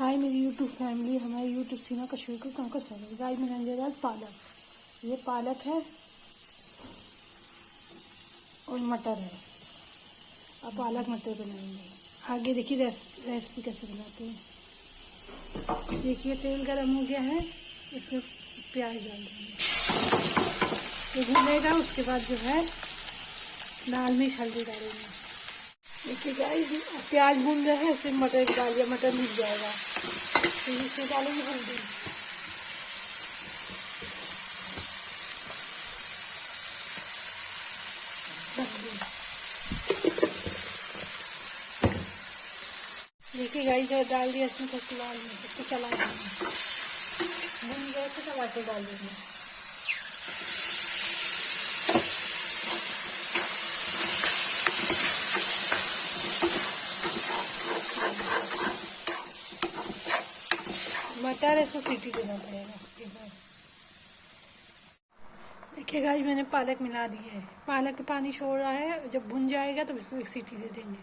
हाय मेरी YouTube family, हमारे YouTube सीमा कश्मीर को कहाँ का स्वागत है। गाइस मैंने लिया आज पालक, ये पालक है और मटर है। अब पालक मटर बनाएंगे। आगे देखिए रेसिपी कैसे बनाते हैं। देखिए तेल गरम हो गया है, इसमें प्याज डाल देंगे, तो भूनेगा। उसके बाद जो है लाल मिर्च हल्दी डालेंगे। देखिए गाइस प्याज भून रहा है, इसमें मटर डाल दिया, मटर मिल जाएगा। फिर इसमें डालेंगे हल्दी, देखिए गाइस डाल दिया इसमें थोड़ा लाल मिर्च, इसको चला देंगे। भून गए तो टमाटर डाल देंगे। मटर है, इसको सीटी देना पड़ेगा। उसके बाद देखिए गाइस मैंने पालक मिला दिया है। पालक पानी छोड़ रहा है, जब भुन जाएगा तो इसको एक सीटी दे देंगे।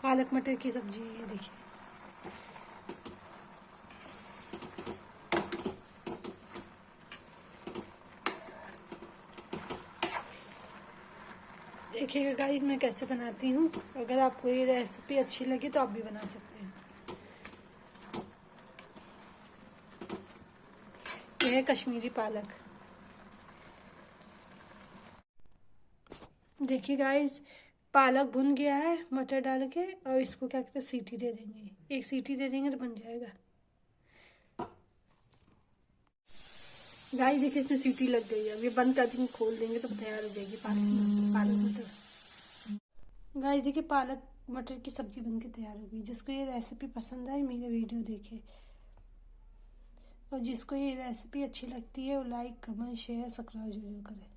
पालक मटर की सब्जी है। देखिए देखिएगा गाइस मैं कैसे बनाती हूँ। अगर आपको ये रेसिपी अच्छी लगी तो आप भी बना सकते हैं। यह है कश्मीरी पालक। देखिए गाइस पालक भुन गया है मटर डाल के, और इसको क्या कहते हैं सीटी दे देंगे। एक सीटी दे देंगे तो बन जाएगा। गाइस देखिए इसमें सीटी लग गई है। अब ये बंद कर देंगे, खोल देंगे तो तैयार हो जाएगी पालक मटर। गाइस देखिए पालक मटर की सब्जी बनके तैयार हो गई। जिसको ये रेसिपी पसंद आए मेरे वीडियो देखे, और जिसको ये रेसिपी अच्छी लगती है वो लाइक कमेंट शेयर सब्सक्राइब जरूर करें।